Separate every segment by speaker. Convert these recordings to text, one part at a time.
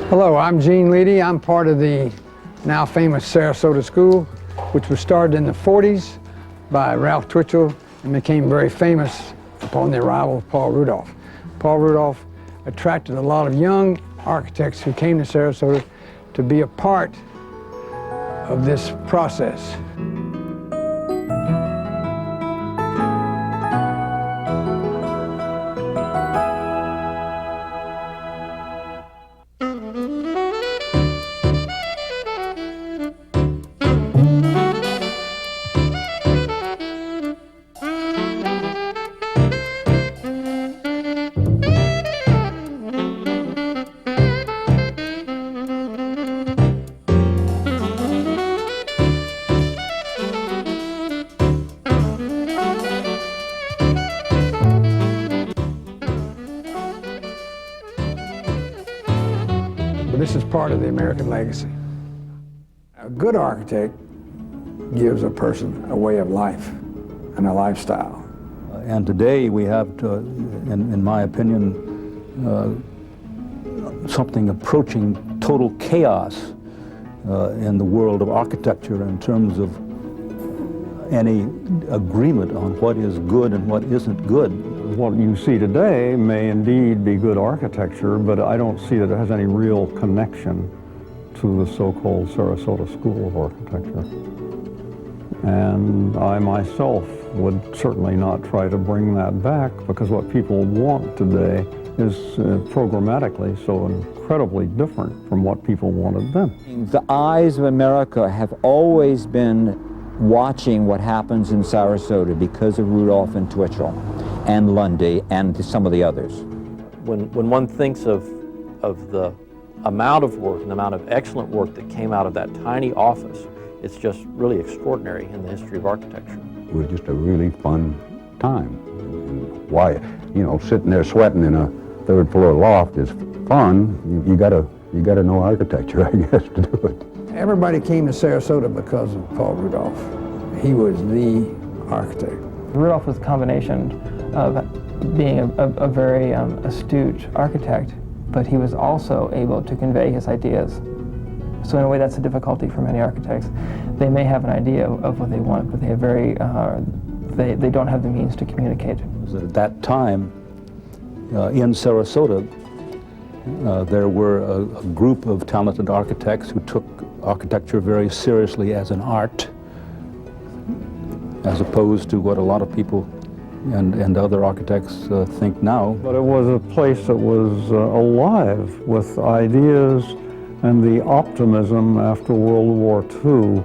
Speaker 1: Hello, I'm Gene Leedy. I'm part of the now famous Sarasota School, which was started in the 40s by Ralph Twitchell and became very famous upon the arrival of Paul Rudolph. Paul Rudolph attracted a lot of young architects who came to Sarasota to be a part of this process. This is part of the American legacy. A good architect gives a person a way of life and a lifestyle.
Speaker 2: And today we have, in my opinion, something approaching total chaos in the world of architecture in terms of any agreement on what is good and what isn't good.
Speaker 3: What you see today may indeed be good architecture, but I don't see that it has any real connection to the so-called Sarasota School of Architecture. And I myself would certainly not try to bring that back, because what people want today is programmatically so incredibly different from what people wanted then.
Speaker 4: The eyes of America have always been watching what happens in Sarasota because of Rudolph and Twitchell and Lundy and some of the others.
Speaker 5: When one thinks of the amount of work and the amount of excellent work that came out of that tiny office, it's just really extraordinary in the history of architecture.
Speaker 6: It was just a really fun time. Why, you know, sitting there sweating in a third floor loft is fun. You gotta know architecture, I guess, to do it.
Speaker 1: Everybody came to Sarasota because of Paul Rudolph. He was the architect.
Speaker 7: Rudolph was a combination of being a very astute architect, but he was also able to convey his ideas. So in a way, that's a difficulty for many architects. They may have an idea of what they want, but they have they don't have the means to communicate.
Speaker 2: At that time, in Sarasota, there were a group of talented architects who took architecture very seriously as an art, as opposed to what a lot of people and other architects think now.
Speaker 3: But it was a place that was alive with ideas, and the optimism after World War II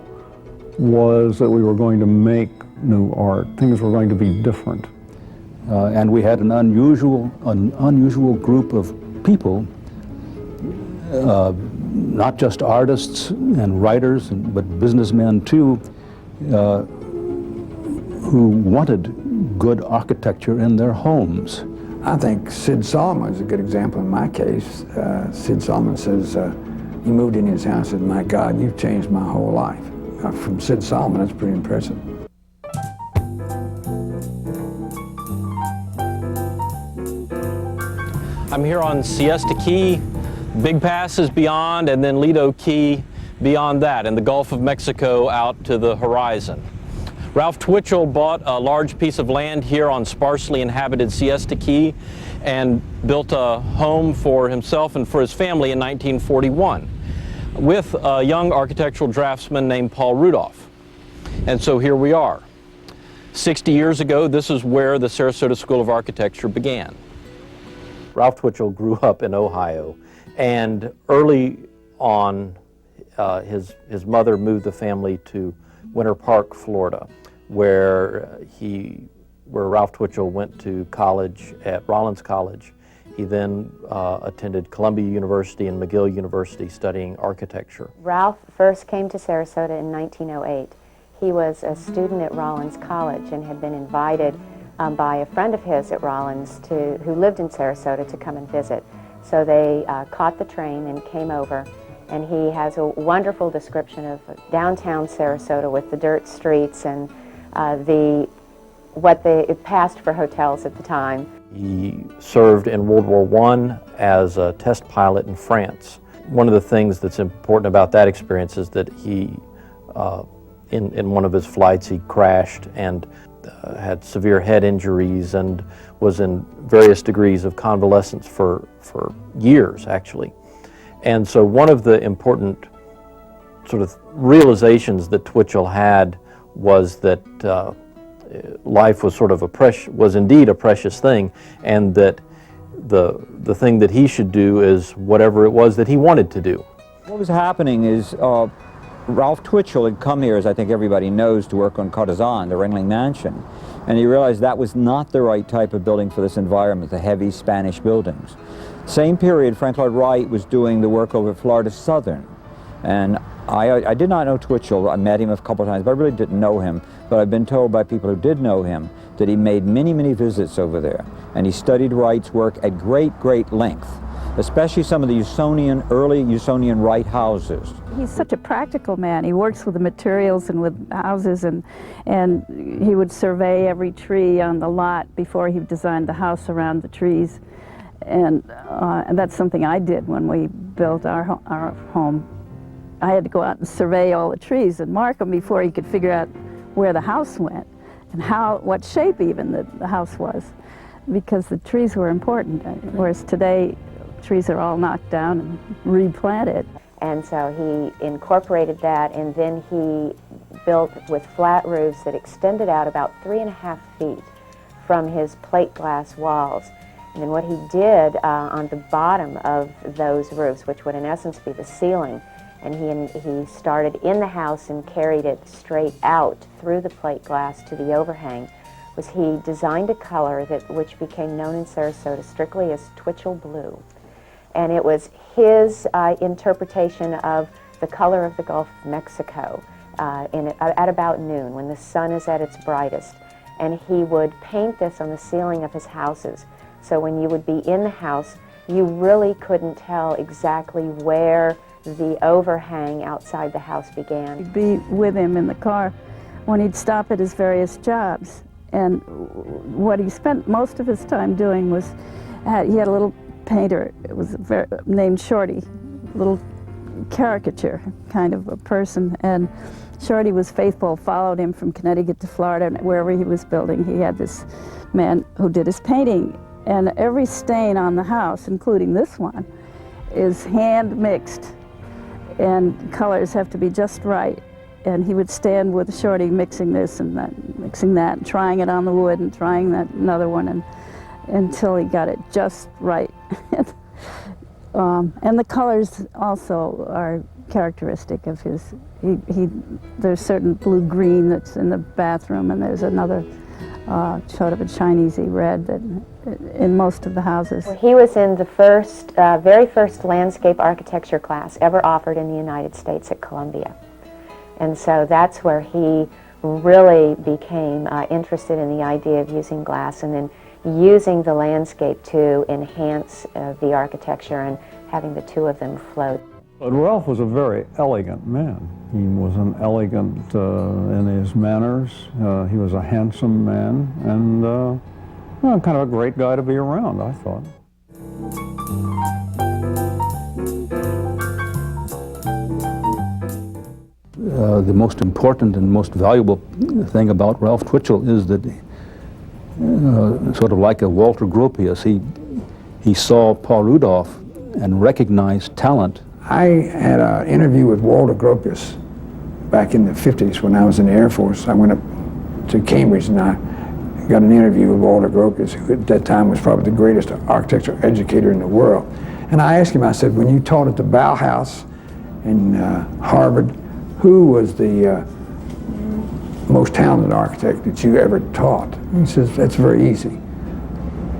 Speaker 3: was that we were going to make new art. Things were going to be different.
Speaker 2: And we had an unusual group of people, not just artists and writers, but businessmen too, who wanted good architecture in their homes.
Speaker 1: I think Sid Solomon is a good example in my case. Sid Solomon says, he moved in his house and said, "My God, you've changed my whole life." From Sid Solomon, that's pretty impressive.
Speaker 5: I'm here on Siesta Key, Big Pass is beyond, and then Lido Key beyond that, and the Gulf of Mexico out to the horizon. Ralph Twitchell bought a large piece of land here on sparsely inhabited Siesta Key and built a home for himself and for his family in 1941 with a young architectural draftsman named Paul Rudolph. And so here we are. 60 years ago, this is where the Sarasota School of Architecture began. Ralph Twitchell grew up in Ohio, and early on, his mother moved the family to Winter Park, Florida, where Ralph Twitchell went to college at Rollins College. He then attended Columbia University and McGill University studying architecture.
Speaker 8: Ralph first came to Sarasota in 1908. He was a student at Rollins College and had been invited by a friend of his at Rollins who lived in Sarasota to come and visit. So they caught the train and came over, and he has a wonderful description of downtown Sarasota with the dirt streets and what it passed for hotels at the time.
Speaker 5: He served in World War I as a test pilot in France. one of the things that's important about that experience is that he, in one of his flights, he crashed and had severe head injuries and was in various degrees of convalescence for years, actually. And so one of the important sort of realizations that Twitchell had was that life was sort of was indeed a precious thing, and that the thing that he should do is whatever it was that he wanted to do.
Speaker 4: What was happening is Ralph Twitchell had come here, as I think everybody knows, to work on Corazon, the Ringling Mansion, and he realized that was not the right type of building for this environment, the heavy Spanish buildings. Same period, Frank Lloyd Wright was doing the work over at Florida Southern, and I did not know Twitchell. I met him a couple of times, but I really didn't know him. But I've been told by people who did know him that he made many, many visits over there, and he studied Wright's work at great length, especially some of the early Usonian Wright houses.
Speaker 9: He's such a practical man. He works with the materials and with houses, and he would survey every tree on the lot before he designed the house around the trees. And that's something I did when we built our home. I had to go out and survey all the trees and mark them before he could figure out where the house went and what shape even the house was, because the trees were important, whereas today trees are all knocked down and replanted.
Speaker 8: And so he incorporated that, and then he built with flat roofs that extended out about 3.5 feet from his plate glass walls. And then what he did on the bottom of those roofs, which would in essence be the ceiling, and he started in the house and carried it straight out through the plate glass to the overhang, was he designed a color which became known in Sarasota strictly as Twitchell blue. And it was his interpretation of the color of the Gulf of Mexico at about noon, when the sun is at its brightest. And he would paint this on the ceiling of his houses. So when you would be in the house, you really couldn't tell exactly where the overhang outside the house began.
Speaker 9: I'd be with him in the car when he'd stop at his various jobs. And what he spent most of his time doing was, he had a little painter, it was named Shorty, little caricature kind of a person. And Shorty was faithful, followed him from Connecticut to Florida, and wherever he was building, he had this man who did his painting. And every stain on the house, including this one, is hand mixed, and colors have to be just right. And he would stand with Shorty mixing this and that, mixing that, and trying it on the wood and trying that another one, and until he got it just right. And the colors also are characteristic of his. There's certain blue-green that's in the bathroom, and there's another sort of a Chinesey red that in most of the houses.
Speaker 8: He was in the very first landscape architecture class ever offered in the United States at Columbia. And so that's where he really became interested in the idea of using glass and then using the landscape to enhance the architecture and having the two of them float.
Speaker 3: But Ralph was a very elegant man. He was an elegant in his manners. He was a handsome man, and well, kind of a great guy to be around, I thought.
Speaker 2: The most important and most valuable thing about Ralph Twitchell is that, sort of like a Walter Gropius, he saw Paul Rudolph and recognized talent.
Speaker 1: I had an interview with Walter Gropius back in the 50s when I was in the Air Force. I went up to Cambridge and I got an interview with Walter Gropius, who at that time was probably the greatest architectural educator in the world. And I asked him, I said, when you taught at the Bauhaus in Harvard, who was the most talented architect that you ever taught? He says, that's very easy.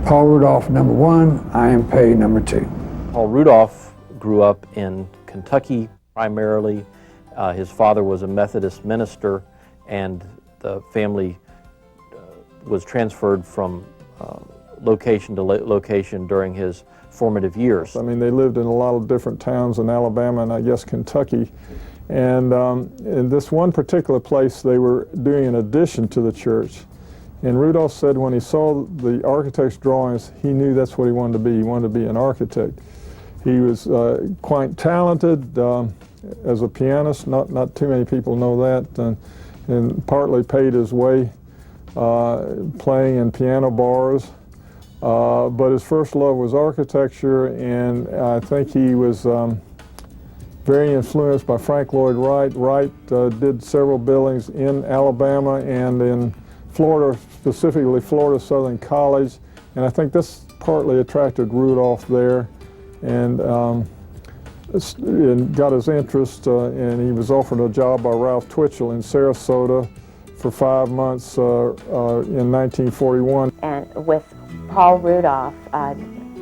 Speaker 1: Paul Rudolph, #1, I.M. Pei, #2.
Speaker 5: Paul Rudolph grew up in Kentucky primarily. His father was a Methodist minister, and the family was transferred from location to location during his formative years.
Speaker 10: I mean, they lived in a lot of different towns in Alabama and I guess Kentucky. And in this one particular place, they were doing an addition to the church. And Rudolph said when he saw the architect's drawings, he knew that's what he wanted to be. He wanted to be an architect. He was quite talented as a pianist. Not too many people know that, and partly paid his way playing in piano bars. But his first love was architecture, and I think he was very influenced by Frank Lloyd Wright. Wright did several buildings in Alabama and in Florida, specifically Florida Southern College, and I think this partly attracted Rudolph there, and got his interest, and he was offered a job by Ralph Twitchell in Sarasota for 5 months in 1941.
Speaker 8: And with Paul Rudolph,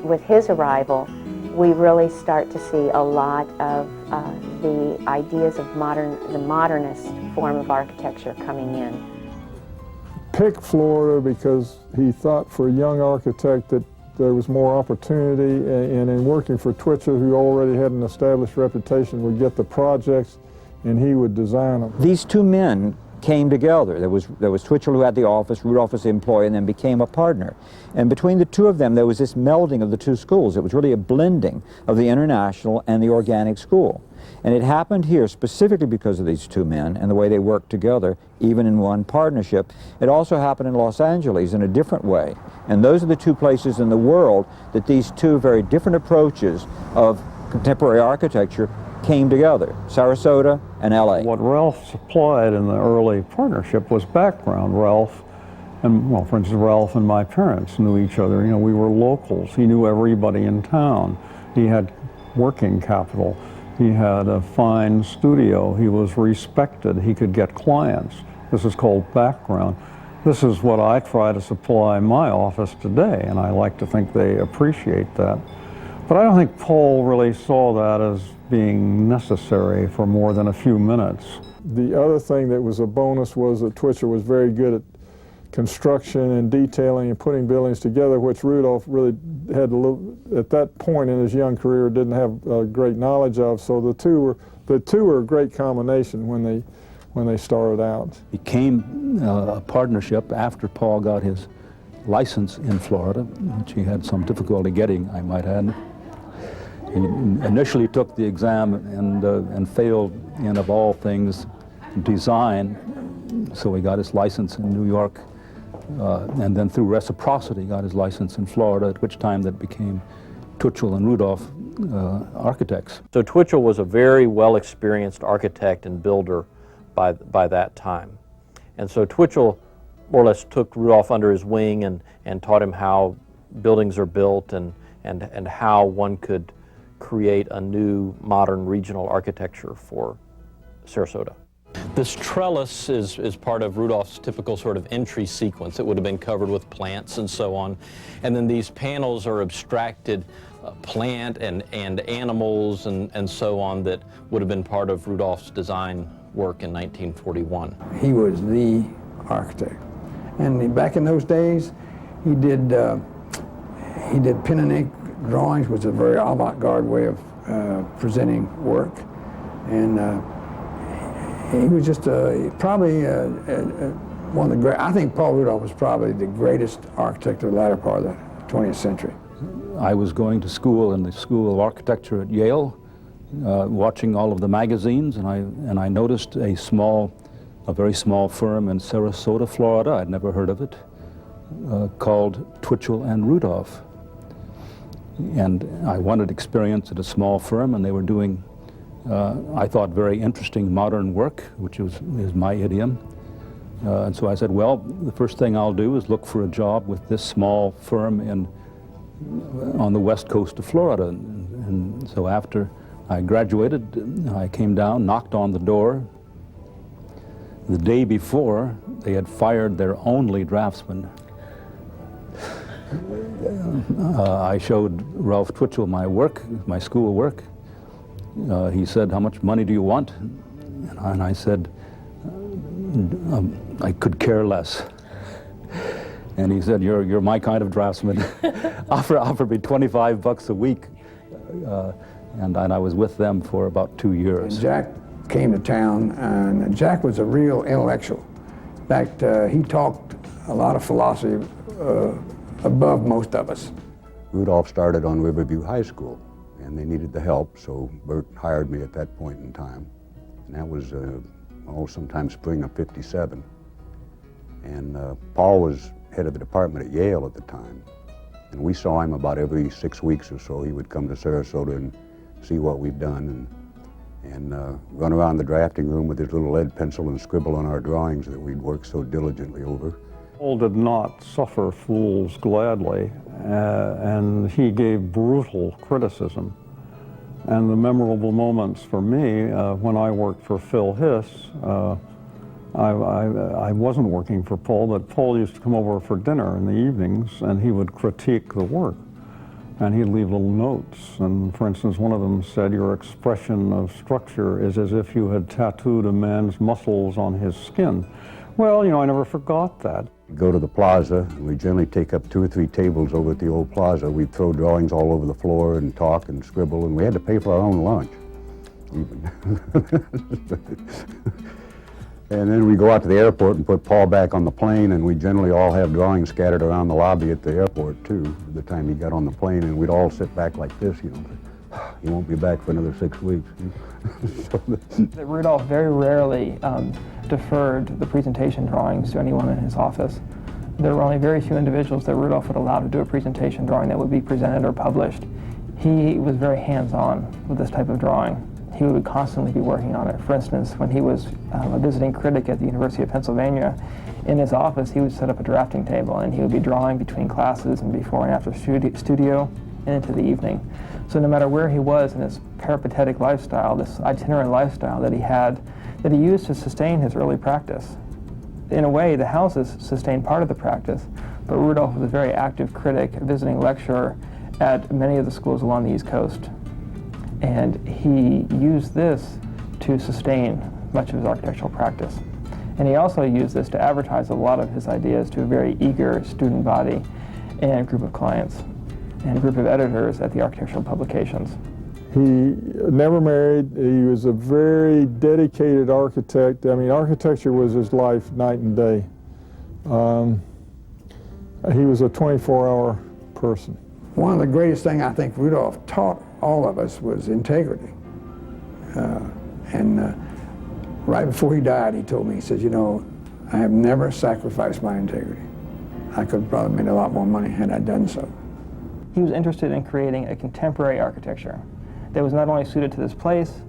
Speaker 8: with his arrival, we really start to see a lot of the ideas of the modernist form of architecture coming in.
Speaker 10: Picked Florida because he thought for a young architect that there was more opportunity, and in working for Twitchell, who already had an established reputation, would get the projects and he would design them.
Speaker 4: These two men came together. There was Twitchell, who had the office, Rudolph was the employee, and then became a partner. And between the two of them, there was this melding of the two schools. It was really a blending of the international and the organic school. And it happened here specifically because of these two men and the way they worked together, even in one partnership. It also happened in Los Angeles in a different way. And those are the two places in the world that these two very different approaches of contemporary architecture came together, Sarasota and LA.
Speaker 3: What Ralph supplied in the early partnership was background. Ralph, and well, for instance, Ralph and my parents knew each other. You know, we were locals. He knew everybody in town. He had working capital. He had a fine studio. He was respected. He could get clients. This is called background. This is what I try to supply my office today, and I like to think they appreciate that. But I don't think Paul really saw that as being necessary for more than a few minutes.
Speaker 10: The other thing that was a bonus was that Twitchell was very good at construction and detailing and putting buildings together, which Rudolph really had a little, at that point in his young career, didn't have great knowledge of. So the two were a great combination when they started out.
Speaker 2: Became a partnership after Paul got his license in Florida, which he had some difficulty getting, I might add. He initially took the exam and failed in, of all things, design. So he got his license in New York, and then through reciprocity got his license in Florida, at which time that became Twitchell and Rudolph Architects.
Speaker 5: So Twitchell was a very well-experienced architect and builder by that time. And so Twitchell more or less took Rudolph under his wing and taught him how buildings are built and how one could create a new modern regional architecture for Sarasota. This trellis is part of Rudolph's typical sort of entry sequence. It would have been covered with plants and so on. And then these panels are abstracted plant and animals and so on that would have been part of Rudolph's design work in 1941.
Speaker 1: He was the architect. And back in those days, he did pen and ink drawings, which is a very avant-garde way of presenting work. And he was just probably one of the great, I think Paul Rudolph was probably the greatest architect of the latter part of the 20th century.
Speaker 2: I was going to school in the School of Architecture at Yale, watching all of the magazines, and I noticed a very small firm in Sarasota, Florida, I'd never heard of it, called Twitchell and Rudolph. And I wanted experience at a small firm, and they were doing, I thought, very interesting modern work, which is my idiom. And so I said, well, the first thing I'll do is look for a job with this small firm on the west coast of Florida. And so after I graduated, I came down, knocked on the door. The day before, they had fired their only draftsman. I showed Ralph Twitchell my work, my school work. He said, "How much money do you want?" And I said, "I could care less." And he said, "You're my kind of draftsman. Offer me $25 a week." And I was with them for about 2 years.
Speaker 1: And Jack came to town, and Jack was a real intellectual. In fact, he talked a lot of philosophy above most of us.
Speaker 6: Rudolph started on Riverview High School, and they needed the help, so Bert hired me at that point in time. And that was sometime spring of '57. And Paul was head of the department at Yale at the time. And we saw him about every 6 weeks or so. He would come to Sarasota and see what we've done and run around the drafting room with his little lead pencil and scribble on our drawings that we'd worked so diligently over.
Speaker 3: Paul did not suffer fools gladly, and he gave brutal criticism. And the memorable moments for me, when I worked for Phil Hiss, I wasn't working for Paul, but Paul used to come over for dinner in the evenings, and he would critique the work. And he'd leave little notes. And for instance, one of them said, "Your expression of structure is as if you had tattooed a man's muscles on his skin." Well, you know, I never forgot that.
Speaker 6: We'd go to the plaza, and we'd generally take up 2 or 3 tables over at the old plaza. We'd throw drawings all over the floor and talk and scribble, and we had to pay for our own lunch, even. And then we go out to the airport and put Paul back on the plane, and we generally all have drawings scattered around the lobby at the airport, too, the time he got on the plane, and we'd all sit back like this, you know. He won't be back for another 6 weeks.
Speaker 7: Rudolph very rarely deferred the presentation drawings to anyone in his office. There were only very few individuals that Rudolph would allow to do a presentation drawing that would be presented or published. He was very hands-on with this type of drawing. He would constantly be working on it. For instance, when he was a visiting critic at the University of Pennsylvania, in his office he would set up a drafting table and he would be drawing between classes and before and after studio and into the evening. So no matter where he was in his peripatetic lifestyle, this itinerant lifestyle that he had, that he used to sustain his early practice. In a way, the houses sustained part of the practice, but Rudolph was a very active critic, a visiting lecturer at many of the schools along the East Coast. And he used this to sustain much of his architectural practice. And he also used this to advertise a lot of his ideas to a very eager student body and group of clients and group of editors at the architectural publications.
Speaker 10: He never married. He was a very dedicated architect. I mean, architecture was his life, night and day. He was a 24-hour person.
Speaker 1: One of the greatest things I think Rudolph taught all of us was integrity. Right before he died, he told me, he says, "You know, I have never sacrificed my integrity. I could have probably made a lot more money had I done so."
Speaker 7: He was interested in creating a contemporary architecture that was not only suited to this place,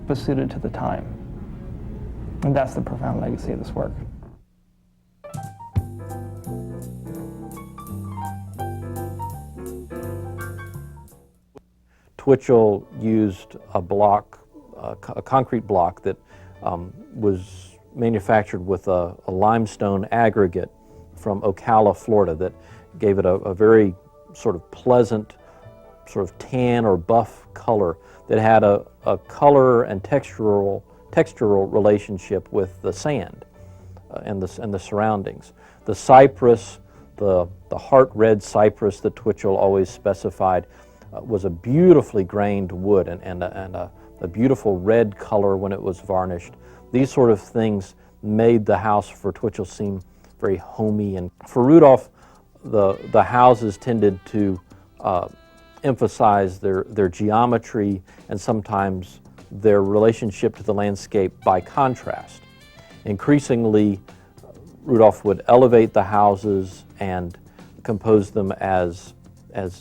Speaker 7: but suited to the time. And that's the profound legacy of this work.
Speaker 5: Twitchell used a block, a concrete block that was manufactured with a limestone aggregate from Ocala, Florida, that gave it a very sort of pleasant, sort of tan or buff color that had a color and textural relationship with the sand and the surroundings. The cypress, the heart red cypress that Twitchell always specified, was a beautifully grained wood and a beautiful red color when it was varnished. These sort of things made the house for Twitchell seem very homey. And for Rudolph, the houses tended to emphasize their geometry and sometimes their relationship to the landscape by contrast. Increasingly, Rudolph would elevate the houses and compose them as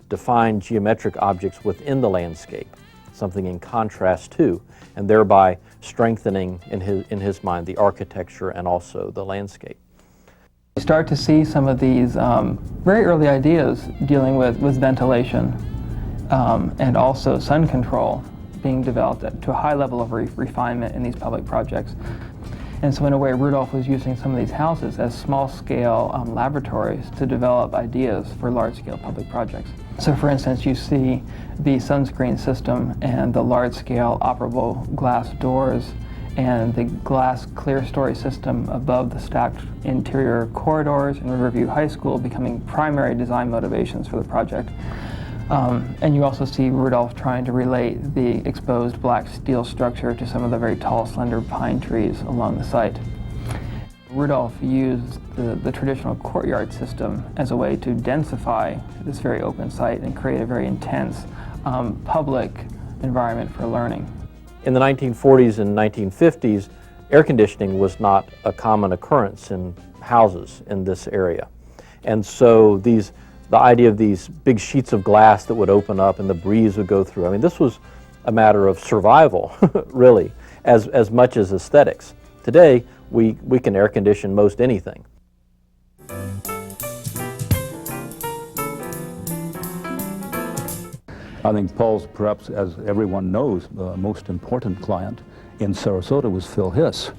Speaker 5: defined geometric objects within the landscape, something in contrast to, and thereby strengthening in his mind the architecture and also the landscape.
Speaker 7: You start to see some of these very early ideas dealing with ventilation and also sun control being developed to a high level of refinement in these public projects. And so in a way, Rudolph was using some of these houses as small-scale laboratories to develop ideas for large-scale public projects. So for instance, you see the sunscreen system and the large-scale operable glass doors and the glass clear-story system above the stacked interior corridors in Riverview High School becoming primary design motivations for the project. And you also see Rudolph trying to relate the exposed black steel structure to some of the very tall, slender pine trees along the site. Rudolph used the traditional courtyard system as a way to densify this very open site and create a very intense public environment for learning.
Speaker 5: In the 1940s and 1950s, air conditioning was not a common occurrence in houses in this area. And so the idea of these big sheets of glass that would open up and the breeze would go through, I mean, this was a matter of survival, really, as much as aesthetics. Today, we can air condition most anything.
Speaker 2: I think Paul's, perhaps, as everyone knows, the most important client in Sarasota was Phil Hiss.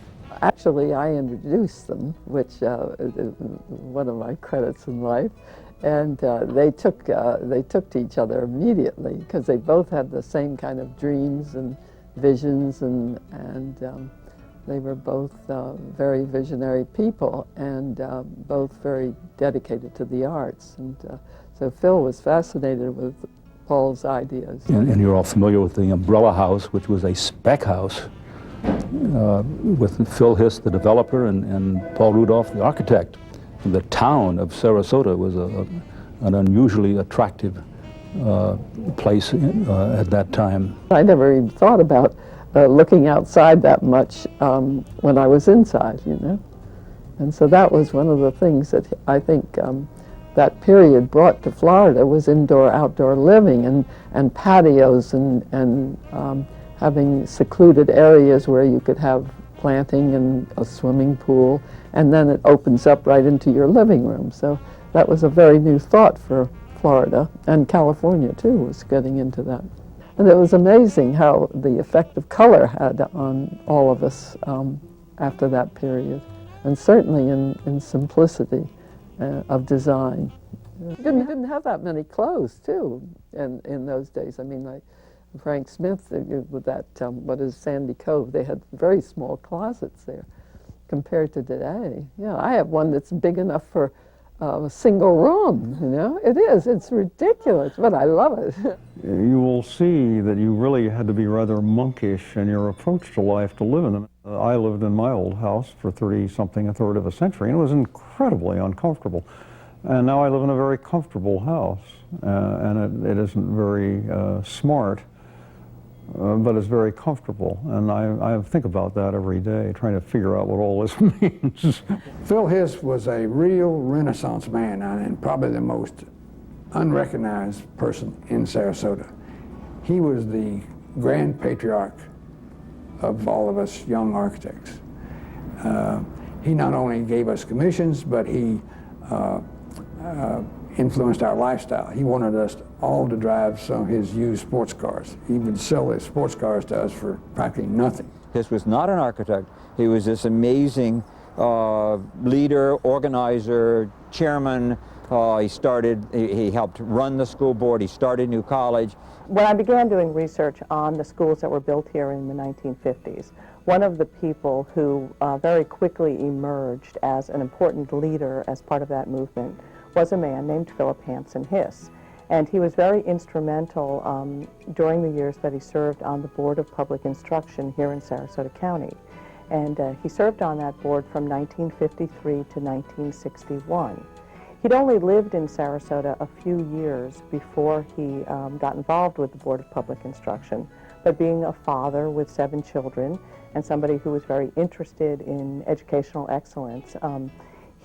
Speaker 11: Actually, I introduced them, which is one of my credits in life, and they took to each other immediately because they both had the same kind of dreams and visions, and they were both very visionary people and both very dedicated to the arts. And so Phil was fascinated with Paul's ideas.
Speaker 2: And you're all familiar with the Umbrella House, which was a spec house with Phil Hiss, the developer, and Paul Rudolph, the architect. And the town of Sarasota was an unusually attractive place at that time.
Speaker 11: I never even thought about looking outside that much when I was inside, you know. And so that was one of the things that I think that period brought to Florida was indoor-outdoor living and patios and having secluded areas where you could have planting and a swimming pool, and then it opens up right into your living room. So that was a very new thought for Florida, and California too was getting into that. And it was amazing how the effect of color had on all of us after that period, and certainly in simplicity of design. You didn't have that many clothes too in those days. I mean, like Frank Smith with that, what is Sandy Cove, they had very small closets there compared to today. Yeah, I have one that's big enough for a single room, you know. It is, it's ridiculous, but I love it.
Speaker 3: You will see that you really had to be rather monkish in your approach to life to live in them. I lived in my old house for 30-something, a third of a century, and it was incredibly uncomfortable. And now I live in a very comfortable house, and it isn't very smart, but it's very comfortable. And I think about that every day, trying to figure out what all this means.
Speaker 1: Phil Hiss was a real Renaissance man and probably the most unrecognized person in Sarasota. He was the grand patriarch of all of us young architects. He not only gave us commissions, but he influenced our lifestyle. He wanted us all to drive some of his used sports cars. He would sell his sports cars to us for practically nothing.
Speaker 4: Hiss was not an architect. He was this amazing leader, organizer, chairman. He helped run the school board. He started New College.
Speaker 12: When I began doing research on the schools that were built here in the 1950s, one of the people who very quickly emerged as an important leader as part of that movement was a man named Philip Hanson Hiss. And he was very instrumental during the years that he served on the Board of Public Instruction here in Sarasota County. And he served on that board from 1953 to 1961. He'd only lived in Sarasota a few years before he got involved with the Board of Public Instruction, but being a father with 7 children and somebody who was very interested in educational excellence,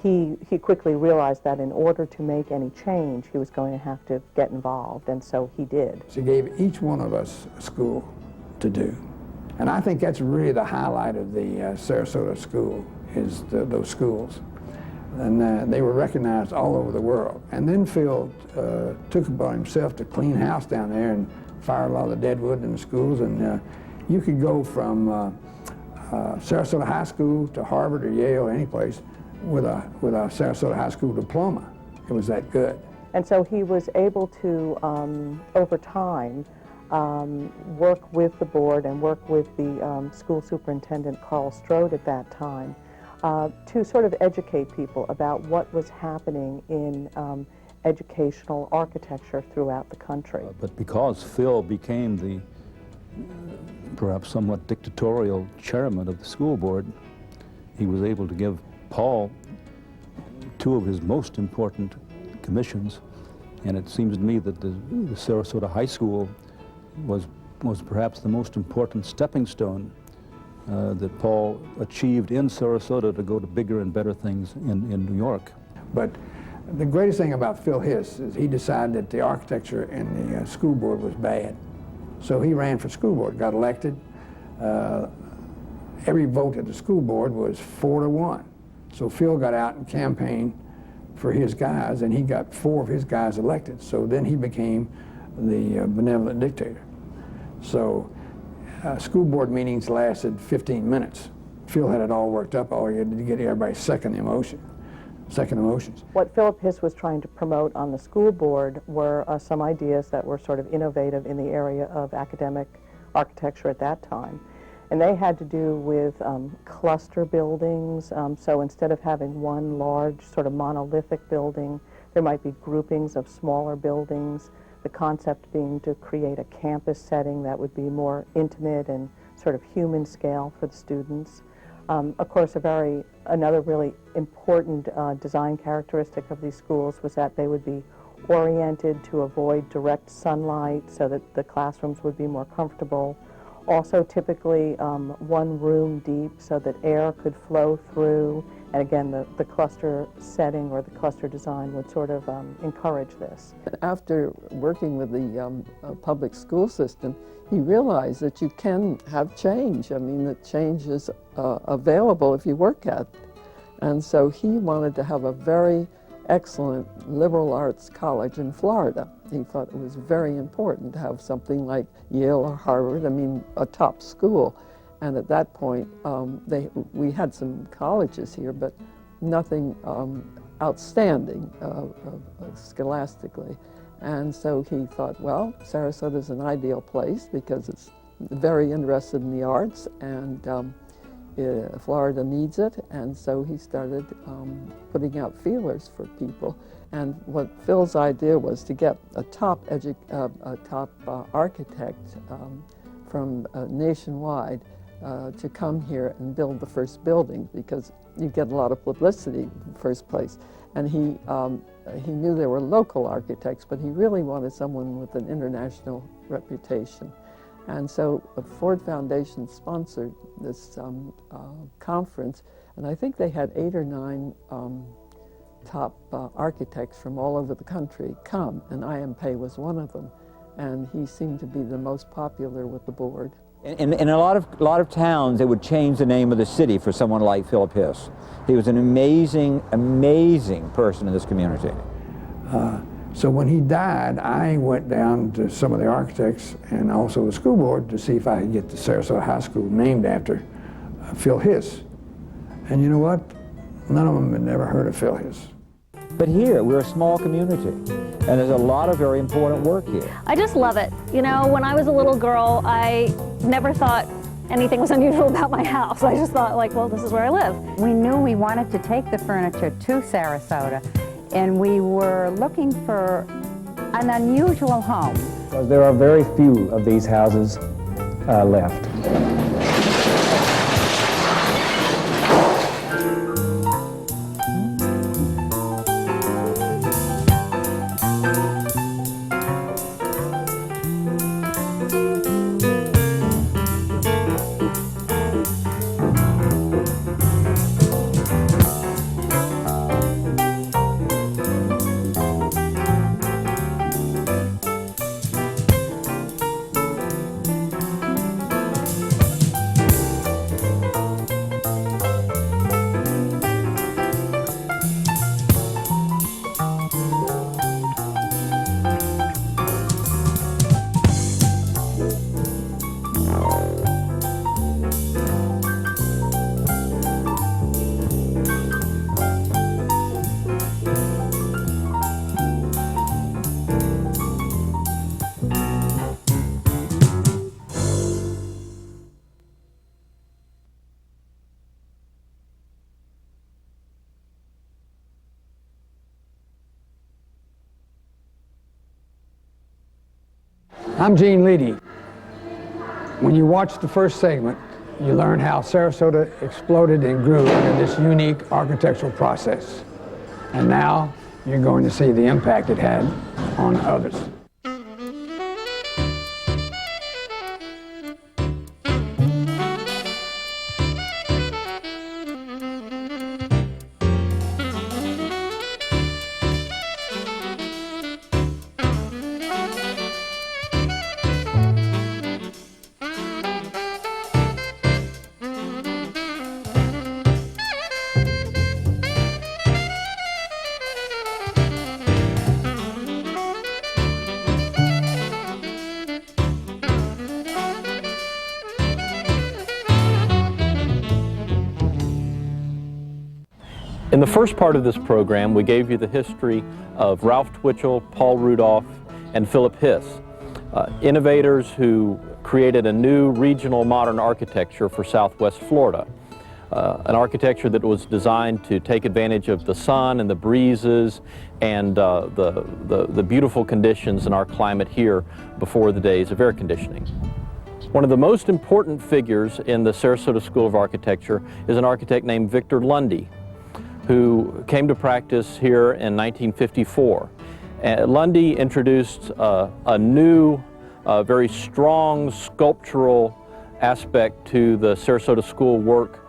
Speaker 12: he quickly realized that in order to make any change, he was going to have to get involved, and so he did.
Speaker 1: He gave each one of us a school to do. And I think that's really the highlight of the Sarasota School, is those schools. And they were recognized all over the world. And then Phil took upon himself to clean house down there and fire a lot of the dead wood in the schools. And you could go from Sarasota High School to Harvard or Yale, any place, with a Sarasota High School diploma. It was that good.
Speaker 12: And so he was able to, over time, work with the board and work with the school superintendent, Carl Strode, at that time, to sort of educate people about what was happening in educational architecture throughout the country.
Speaker 2: But because Phil became the perhaps somewhat dictatorial chairman of the school board, he was able to give Paul 2 of his most important commissions. And it seems to me that the Sarasota High School was perhaps the most important stepping stone that Paul achieved in Sarasota to go to bigger and better things in New York.
Speaker 1: But the greatest thing about Phil Hiss is he decided that the architecture in the school board was bad. So he ran for school board, got elected. Every vote at the school board was 4-1. So Phil got out and campaigned for his guys, and he got 4 of his guys elected. So then he became the benevolent dictator. So school board meetings lasted 15 minutes. Phil had it all worked up. All he had to get everybody's second emotions.
Speaker 12: What Philip Hiss was trying to promote on the school board were some ideas that were sort of innovative in the area of academic architecture at that time. And they had to do with cluster buildings. So instead of having one large sort of monolithic building, there might be groupings of smaller buildings. The concept being to create a campus setting that would be more intimate and sort of human scale for the students. Of course, another really important design characteristic of these schools was that they would be oriented to avoid direct sunlight so that the classrooms would be more comfortable. Also typically one room deep so that air could flow through, and again the cluster setting or the cluster design would sort of encourage this.
Speaker 11: After working with the public school system, he realized that you can have change. I mean, that change is available if you work at it. And so he wanted to have a very excellent liberal arts college in Florida. He thought it was very important to have something like Yale or Harvard, I mean, a top school. And at that point, we had some colleges here, but nothing outstanding scholastically. And so he thought, well, Sarasota is an ideal place because it's very interested in the arts, and Florida needs it. And so he started putting out feelers for people. And what Phil's idea was to get a top architect from nationwide to come here and build the first building, because you get a lot of publicity in the first place. And he knew there were local architects, but he really wanted someone with an international reputation. And so Ford Foundation sponsored this conference, and I think they had 8 or 9 top architects from all over the country come, and I.M. Pei was one of them. And he seemed to be the most popular with the board.
Speaker 4: In a lot of towns, they would change the name of the city for someone like Philip Hiss. He was an amazing, amazing person in this community.
Speaker 1: So when he died, I went down to some of the architects and also the school board to see if I could get the Sarasota High School named after Phil Hiss. And you know what? None of them had never heard of Phil Hiss.
Speaker 4: But here, we're a small community, and there's a lot of very important work here.
Speaker 13: I just love it. You know, when I was a little girl, I never thought anything was unusual about my house. I just thought, like, well, this is where I live.
Speaker 14: We knew we wanted to take the furniture to Sarasota, and we were looking for an unusual home.
Speaker 15: Because there are very few of these houses left.
Speaker 1: I'm Gene Leedy. When you watch the first segment, you learn how Sarasota exploded and grew into this unique architectural process. And now you're going to see the impact it had on others.
Speaker 5: In the first part of this program, we gave you the history of Ralph Twitchell, Paul Rudolph, and Philip Hiss, innovators who created a new regional modern architecture for Southwest Florida. An architecture that was designed to take advantage of the sun and the breezes and the beautiful conditions in our climate here before the days of air conditioning. One of the most important figures in the Sarasota School of Architecture is an architect named Victor Lundy, who came to practice here in 1954. Lundy introduced a new, very strong sculptural aspect to the Sarasota School work,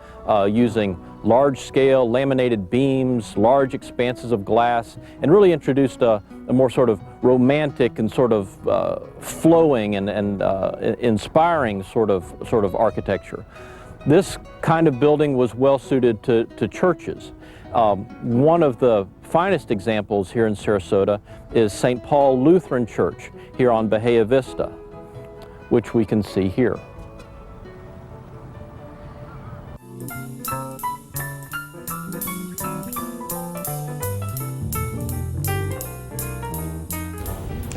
Speaker 5: using large-scale laminated beams, large expanses of glass, and really introduced a more sort of romantic and sort of flowing and inspiring sort of architecture. This kind of building was well suited to churches. One of the finest examples here in Sarasota is St. Paul Lutheran Church here on Bahia Vista, which we can see here.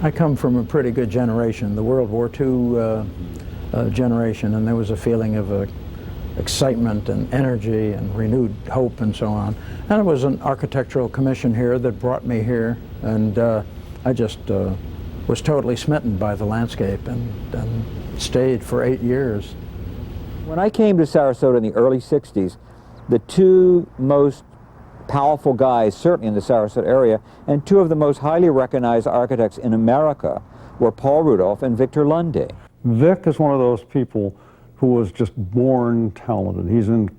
Speaker 16: I come from a pretty good generation, the World War II generation, and there was a feeling of excitement and energy and renewed hope and so on. And it was an architectural commission here that brought me here, and I just was totally smitten by the landscape and stayed for 8 years.
Speaker 4: When I came to Sarasota in the early 60s, the two most powerful guys, certainly in the Sarasota area, and two of the most highly recognized architects in America were Paul Rudolph and Victor Lundy.
Speaker 3: Vic is one of those people who was just born talented. He's an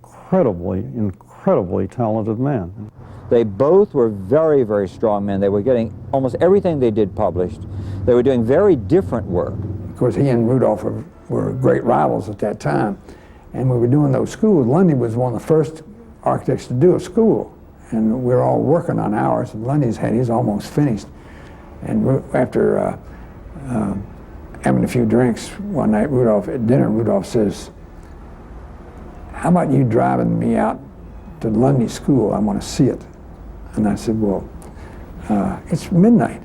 Speaker 3: incredibly talented man.
Speaker 4: They both were very, very strong men. They were getting almost everything they did published. They were doing very different work.
Speaker 1: Of course, he and Rudolph were great rivals at that time. And we were doing those schools. Lundy was one of the first architects to do a school. And we were all working on ours, and Lundy's had his almost finished. And after having a few drinks one night, at dinner, Rudolph says, "How about you driving me out to Lundy School? I want to see it." And I said, "Well, it's midnight."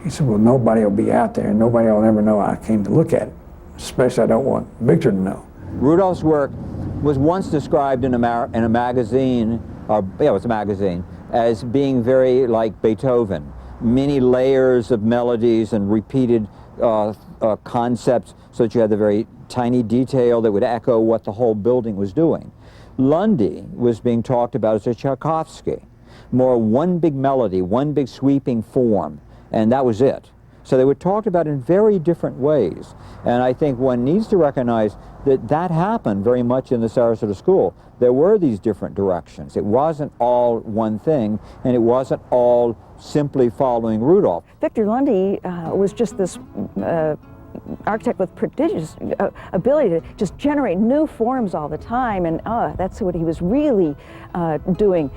Speaker 1: He said, "Well, nobody will be out there, and nobody will ever know I came to look at it. Especially I don't want Victor to know."
Speaker 4: Rudolph's work was once described in a magazine, it was a magazine, as being very like Beethoven. Many layers of melodies and repeated concepts, so that you had the very tiny detail that would echo what the whole building was doing. Lundy was being talked about as a Tchaikovsky, more one big melody, one big sweeping form, and that was it. So they were talked about in very different ways, and I think one needs to recognize that that happened very much in the Sarasota School. There were these different directions. It wasn't all one thing, and it wasn't all simply following Rudolph.
Speaker 17: Victor Lundy was just this architect with prodigious ability to just generate new forms all the time, and that's what he was really doing.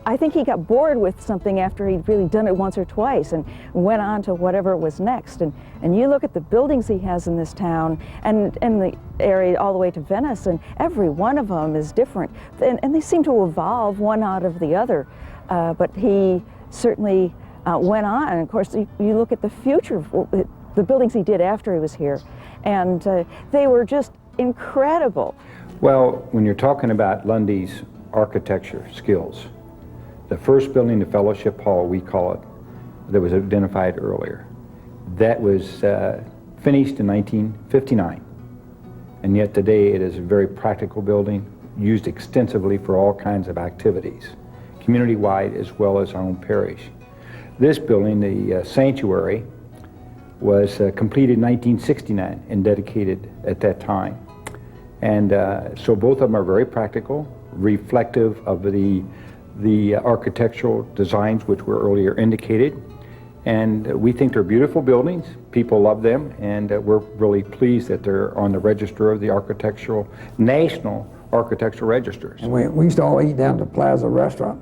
Speaker 17: I think he got bored with something after he'd really done it once or twice and went on to whatever was next. And you look at the buildings he has in this town and the area all the way to Venice, and every one of them is different. And they seem to evolve one out of the other. But he certainly went on. And of course, you look at the future, the buildings he did after he was here, and they were just incredible.
Speaker 15: Well, when you're talking about Lundy's architecture skills, the first building, the Fellowship Hall, we call it, that was identified earlier, that was finished in 1959. And yet today it is a very practical building, used extensively for all kinds of activities, community-wide as well as our own parish. This building, the sanctuary, was completed in 1969 and dedicated at that time. And so both of them are very practical, reflective of the architectural designs which were earlier indicated. And we think they're beautiful buildings. People love them, and we're really pleased that they're on the register of the National Architectural Registers.
Speaker 1: And we used to all eat down at the Plaza Restaurant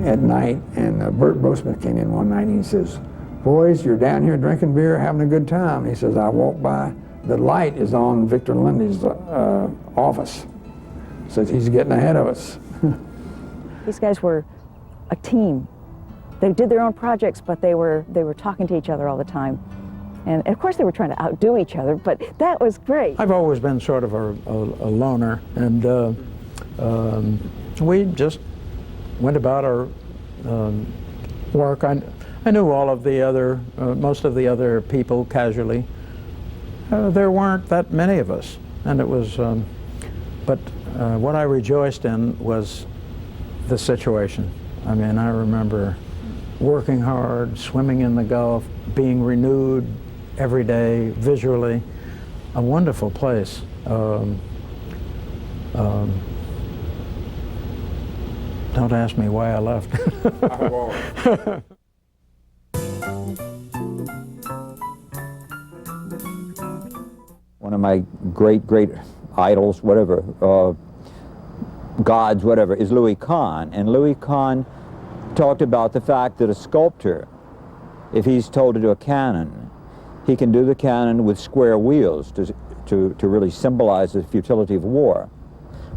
Speaker 1: at night, and Bert Brosmith came in one night and he says, "Boys, you're down here drinking beer, having a good time." He says, "I walked by, the light is on Victor Lundy's office." Says he's getting ahead of us.
Speaker 17: These guys were a team. They did their own projects, but they were talking to each other all the time. And of course they were trying to outdo each other, but that was great.
Speaker 16: I've always been sort of a loner, and we just went about our work. I knew all of the other, most of the other people casually. There weren't that many of us, and it was, but what I rejoiced in was the situation. I mean, I remember working hard, swimming in the Gulf, being renewed every day, visually. A wonderful place. Don't ask me why I left.
Speaker 10: I won't.
Speaker 4: One of my great idols, whatever, gods, whatever, is Louis Kahn. And Louis Kahn talked about the fact that a sculptor, if he's told to do a cannon, he can do the cannon with square wheels to really symbolize the futility of war.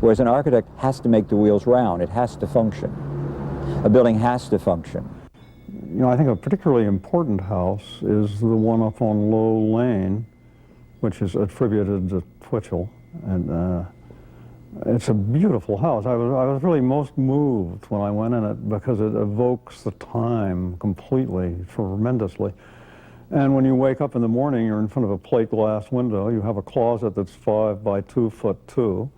Speaker 4: Whereas an architect has to make the wheels round. It has to function. A building has to function.
Speaker 3: You know, I think a particularly important house is the one up on Low Lane, which is attributed to Twitchell. And it's a beautiful house. I was really most moved when I went in it because it evokes the time completely, tremendously. And when you wake up in the morning, you're in front of a plate glass window. You have a closet that's 5 by 2'2".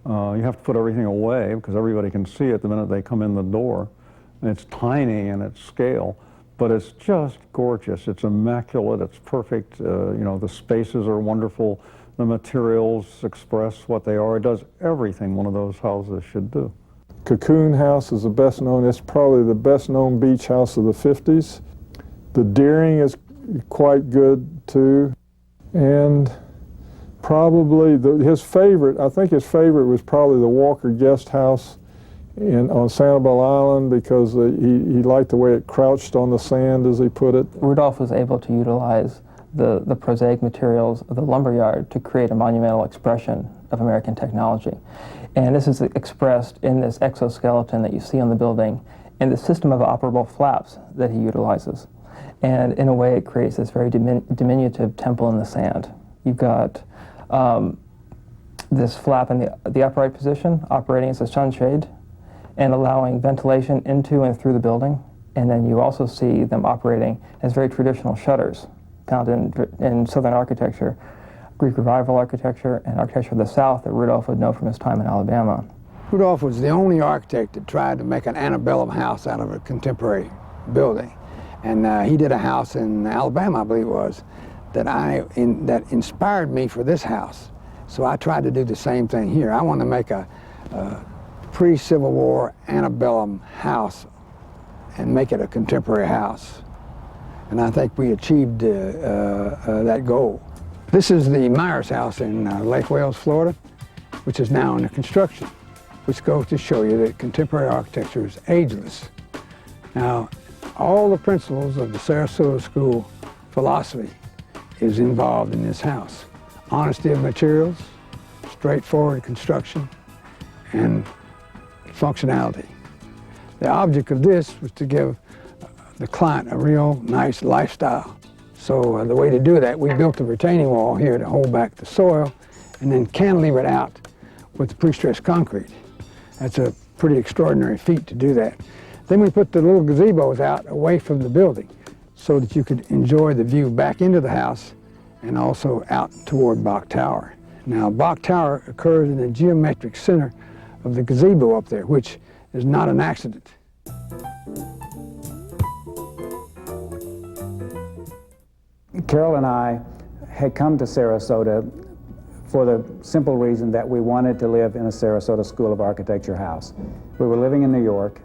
Speaker 3: You have to put everything away because everybody can see it the minute they come in the door. And it's tiny in its scale, but it's just gorgeous. It's immaculate. It's perfect. You know, the spaces are wonderful. The materials express what they are. It does everything one of those houses should do.
Speaker 10: Cocoon House is the best known. It's probably the best known beach house of the 50s. The Deering is quite good too. And probably his favorite, I think his favorite was probably the Walker Guest House on Sanibel Island because he liked the way it crouched on the sand, as he put it.
Speaker 7: Rudolph was able to utilize the prosaic materials of the lumberyard to create a monumental expression of American technology. And this is expressed in this exoskeleton that you see on the building and the system of operable flaps that he utilizes. And in a way, it creates this very diminutive temple in the sand. You've got this flap in the upright position, operating as a sunshade and allowing ventilation into and through the building. And then you also see them operating as very traditional shutters found in Southern architecture, Greek Revival architecture, and architecture of the South that Rudolph would know from his time in Alabama.
Speaker 1: Rudolph was the only architect that tried to make an antebellum house out of a contemporary building. And he did a house in Alabama, I believe it was, that inspired me for this house. So I tried to do the same thing here. I want to make a pre-Civil War antebellum house and make it a contemporary house. And I think we achieved that goal. This is the Myers House in Lake Wales, Florida, which is now under construction, which goes to show you that contemporary architecture is ageless. Now, all the principles of the Sarasota School philosophy is involved in this house. Honesty of materials, straightforward construction, and functionality. The object of this was to give the client a real nice lifestyle. So the way to do that, we built a retaining wall here to hold back the soil and then cantilever it out with pre-stressed concrete. That's a pretty extraordinary feat to do that. Then we put the little gazebos out away from the building so that you could enjoy the view back into the house and also out toward Bach Tower. Now, Bach Tower occurs in the geometric center of the gazebo up there, which is not an accident.
Speaker 18: Carol and I had come to Sarasota for the simple reason that we wanted to live in a Sarasota School of Architecture house. We were living in New York,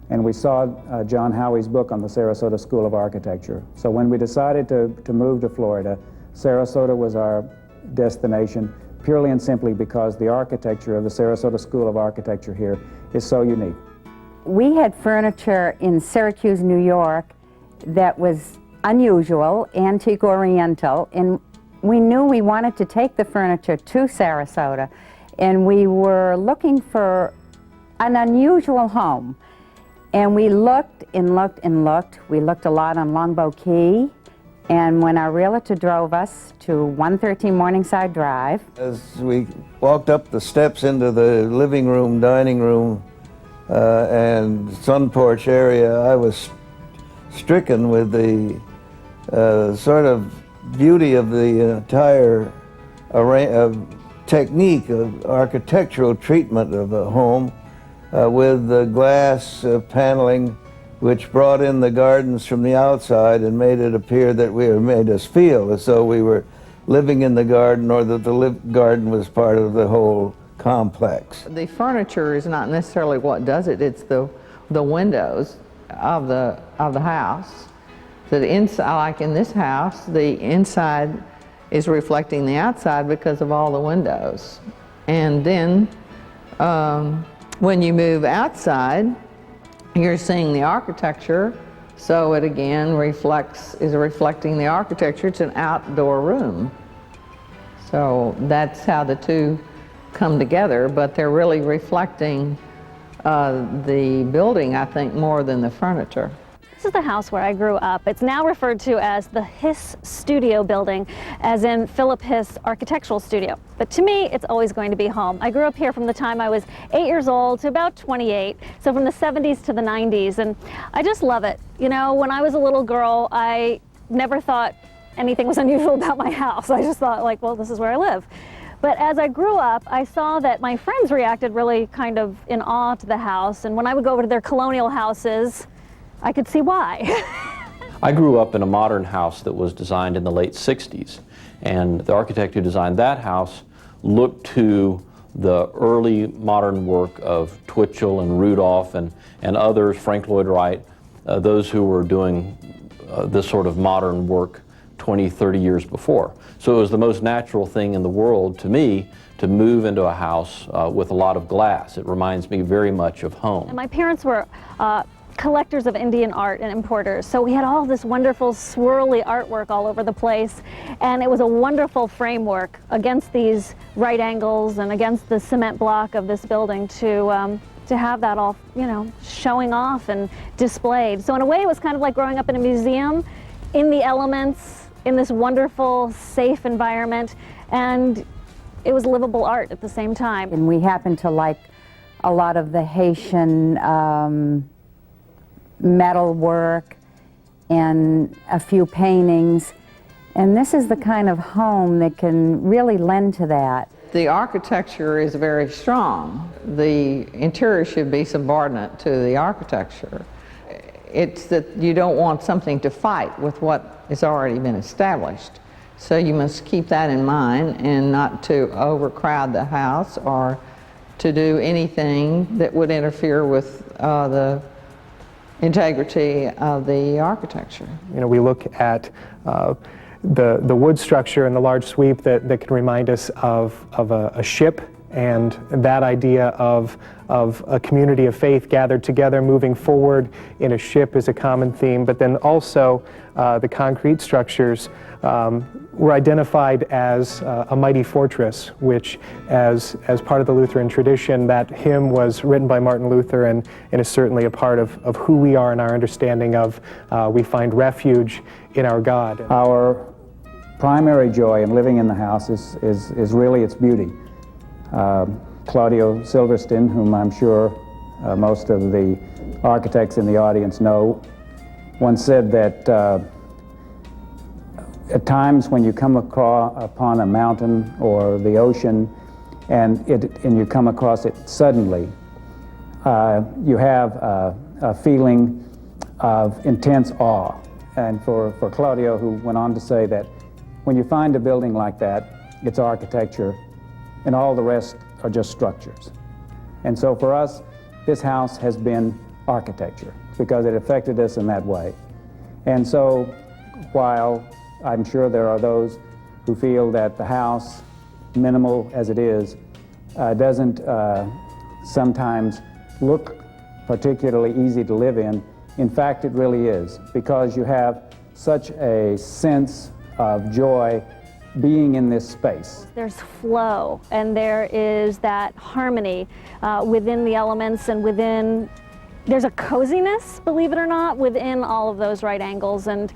Speaker 18: and we saw John Howie's book on the Sarasota School of Architecture. So when we decided to move to Florida, Sarasota was our destination, purely and simply because the architecture of the Sarasota School of Architecture here is so unique.
Speaker 14: We had furniture in Syracuse, New York that was unusual, antique oriental, and we knew we wanted to take the furniture to Sarasota, and we were looking for an unusual home. And we looked and looked and looked. We looked a lot on Longbow Key. And when our realtor drove us to 113 Morningside Drive.
Speaker 19: As we walked up the steps into the living room, dining room, and sun porch area, I was stricken with the sort of beauty of the entire technique of architectural treatment of a home with the glass paneling which brought in the gardens from the outside and made it appear that made us feel as though we were living in the garden, or that the garden was part of the whole complex.
Speaker 11: The furniture is not necessarily what does it, it's the windows of the house. So the inside, like in this house, the inside is reflecting the outside because of all the windows. And then when you move outside, you're seeing the architecture, so it again is reflecting the architecture. It's an outdoor room. So that's how the two come together, but they're really reflecting the building, I think, more than the furniture.
Speaker 13: This is the house where I grew up. It's now referred to as the Hiss Studio Building, as in Philip Hiss Architectural Studio. But to me, it's always going to be home. I grew up here from the time I was 8 years old to about 28, so from the 70s to the 90s, and I just love it. You know, when I was a little girl, I never thought anything was unusual about my house. I just thought, like, well, this is where I live. But as I grew up, I saw that my friends reacted really kind of in awe to the house, and when I would go over to their colonial houses, I could see why.
Speaker 5: I grew up in a modern house that was designed in the late 60s, and the architect who designed that house looked to the early modern work of Twitchell and Rudolph and others, Frank Lloyd Wright, those who were doing this sort of modern work 20, 30 years before. So it was the most natural thing in the world to me to move into a house with a lot of glass. It reminds me very much of home.
Speaker 13: And my parents were collectors of Indian art and importers, so we had all this wonderful swirly artwork all over the place, and it was a wonderful framework against these right angles and against the cement block of this building to have that all, you know, showing off and displayed. So in a way it was kind of like growing up in a museum, in the elements, in this wonderful, safe environment, and it was livable art at the same time.
Speaker 14: And we happened to like a lot of the Haitian metal work and a few paintings, and this is the kind of home that can really lend to that.
Speaker 11: The architecture is very strong. The interior should be subordinate to the architecture. It's that you don't want something to fight with what has already been established. So you must keep that in mind and not to overcrowd the house or to do anything that would interfere with the integrity of the architecture.
Speaker 20: You know, we look at the wood structure and the large sweep that can remind us of a ship, and that idea of a community of faith gathered together moving forward in a ship is a common theme. But then also the concrete structures were identified as a mighty fortress, which as part of the Lutheran tradition, that hymn was written by Martin Luther and is certainly a part of who we are and our understanding of we find refuge in our God.
Speaker 18: Our primary joy in living in the house is really its beauty. Claudio Silverstein, whom I'm sure most of the architects in the audience know, once said that at times when you come upon a mountain or the ocean and you come across it suddenly, you have a feeling of intense awe. And for Claudio, who went on to say that when you find a building like that, it's architecture and all the rest are just structures. And so for us, this house has been architecture because it affected us in that way. And so while I'm sure there are those who feel that the house, minimal as it is, doesn't sometimes look particularly easy to live in. In fact, it really is, because you have such a sense of joy being in this space.
Speaker 13: There's flow, and there is that harmony within the elements and within there's a coziness, believe it or not, within all of those right angles, and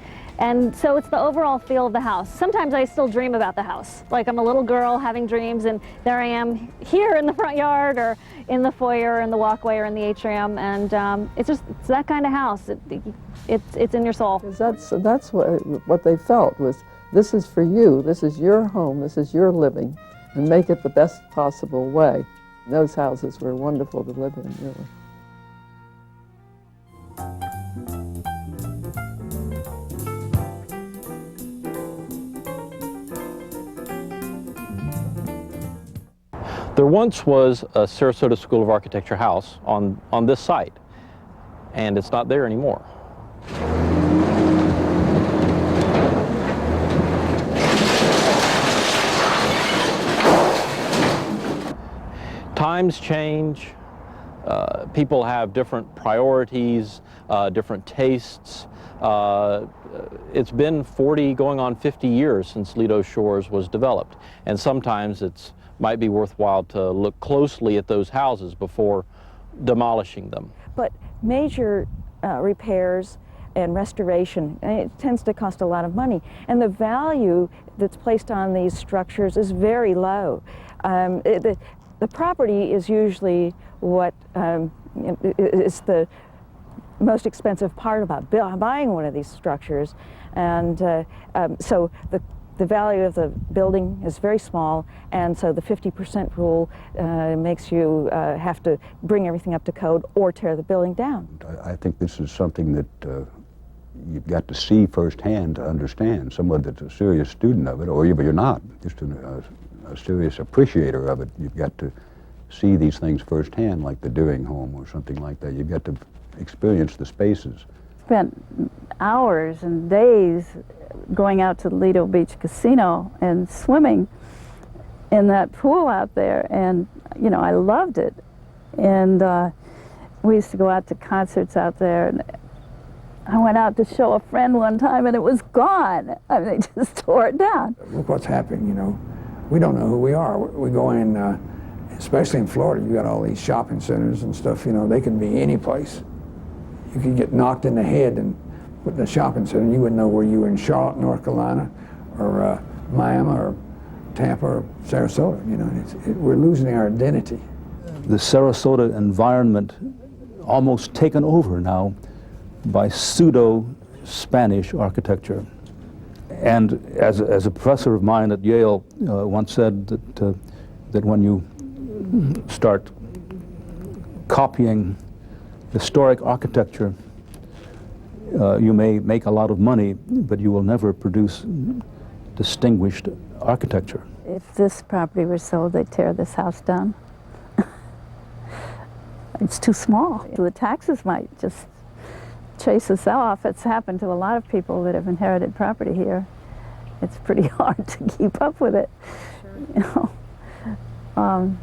Speaker 13: so it's the overall feel of the house. Sometimes I still dream about the house, like I'm a little girl having dreams, and there I am here in the front yard, or in the foyer, or in the walkway, or in the atrium, and it's that kind of house. It's in your soul.
Speaker 11: That's what they felt was, this is for you, this is your home, this is your living, and make it the best possible way. Those houses were wonderful to live in, really.
Speaker 5: There once was a Sarasota School of Architecture house on this site, and it's not there anymore. Times change, people have different priorities, different tastes. It's been 40, going on 50 years since Lido Shores was developed, and sometimes it might be worthwhile to look closely at those houses before demolishing them.
Speaker 17: But major repairs and restoration, it tends to cost a lot of money, and the value that's placed on these structures is very low. The property is usually what is the most expensive part about buying one of these structures, and so the value of the building is very small, and so the 50% rule makes you have to bring everything up to code or tear the building down.
Speaker 6: I think this is something that you've got to see firsthand to understand. Someone that's a serious student of it, or even you're not, just a serious appreciator of it, you've got to see these things firsthand, like the Deering home or something like that. You've got to experience the spaces.
Speaker 9: Spent hours and days going out to the Lido Beach Casino and swimming in that pool out there, and you know, I loved it. And we used to go out to concerts out there, and I went out to show a friend one time and it was gone. I mean, they just tore it down.
Speaker 1: Look what's happening, you know. We don't know who we are. We go in, especially in Florida, you got all these shopping centers and stuff, you know, they can be any place. You could get knocked in the head and put in a shopping center, and you wouldn't know where you were in Charlotte, North Carolina, or Miami, or Tampa, or Sarasota. You know, we're losing our identity.
Speaker 2: The Sarasota environment almost taken over now by pseudo-Spanish architecture. And as a professor of mine at Yale once said that when you start copying historic architecture, you may make a lot of money, but you will never produce distinguished architecture.
Speaker 9: If this property were sold, they'd tear this house down. It's too small. The taxes might just chase us off. It's happened to a lot of people that have inherited property here. It's pretty hard to keep up with it. Sure. You know,